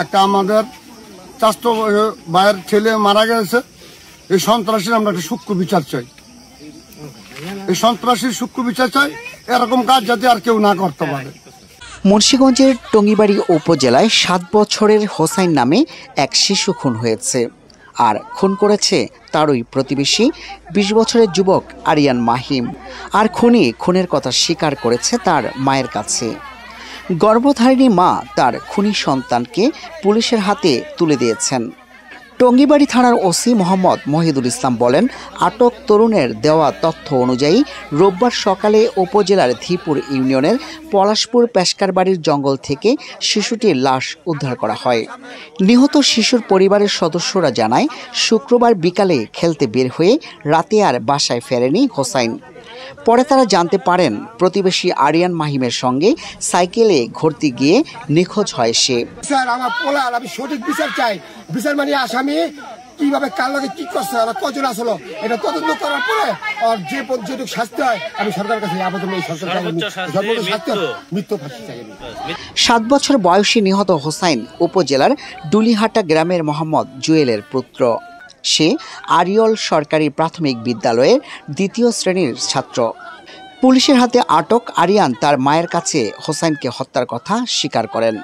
একটা আমাদের চাচাতো ভাইয়ের ছেলে মারা গেছে। এই সন্ত্রাসীর আমরা একটা সূক্ষ্ম বিচার চাই। এই সন্ত্রাসীর সূক্ষ্ম বিচার চাই, এরকম কাজ যাতে আর কেউ না করতে পারে। মুন্সিগঞ্জের টঙ্গিবাড়ি উপজেলায় 7 বছরের হোসাইন নামে এক শিশু খুন হয়েছে। আর খুন করেছে তারই প্রতিবেশী 20 বছরের যুবক আরিয়ান মাহিম। আর খুনের কথা স্বীকার করেছে তার মায়ের কাছে। গর্ভধারিণী মা তার খুনি সন্তানকে পুলিশের হাতে তুলে দিয়েছেন। টঙ্গিবাড়ি থানার ওসি মোহাম্মদ মহিদুল ইসলাম বলেন, আটক তরুণের দেওয়া তথ্য অনুযায়ী রোববার সকালে উপজেলার ধীপুর ইউনিয়নের পলাশপুর পেশকারবাড়ির জঙ্গল থেকে শিশুটির লাশ উদ্ধার করা হয়। নিহত শিশুর পরিবারের সদস্যরা জানায়, শুক্রবার বিকালে খেলতে বের হয়ে রাতে আর বাসায় ফেরেনি হোসাইন। পরে তারা জানতে পারেন প্রতিবেশী আরিয়ান মাহিমের সঙ্গে সাইকেলে ঘুরতে গিয়ে নিখোঁজ হয় সে। স্যার, আমার পোলার আমি সঠিক বিচার চাই। বিচার মানে আসামি কিভাবে কার লগে কি করছে, আর কজন আসলো এটা তদন্ত করার পরে আর যে যেটুকু শাস্তি হয় আমি সরকারের কাছে আবেদন এই সরকার মৃত্যু ফাঁসি চাই। 7 বছর বয়সী নিহত হোসাইন উপজেলার ডুলিহাটা গ্রামের মোহাম্মদ জুয়েলের পুত্র। সে আরিয়ল সরকারি প্রাথমিক বিদ্যালয়ের 2য় শ্রেণীর ছাত্র। পুলিশের হাতে আটক আরিয়ান তার মায়ের কাছে হোসাইনকে হত্যার কথা স্বীকার করেন।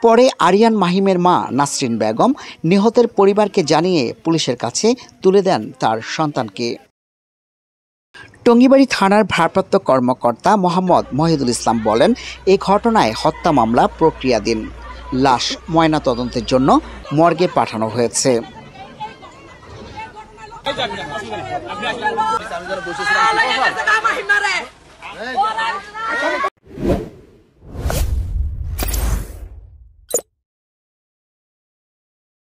পরে আরিয়ান মাহিমের মা নাসরিন বেগম নিহতের পরিবারকে জানিয়ে পুলিশের কাছে তুলে দেন তার সন্তানকে। টঙ্গিবাড়ি থানার ভারপ্রাপ্ত কর্মকর্তা মোহাম্মদ মহিদুল ইসলাম বলেন, এই ঘটনায় হত্যা মামলা প্রক্রিয়াধীন। লাশ ময়নাতদন্তের জন্য মর্গে পাঠানো হয়েছে।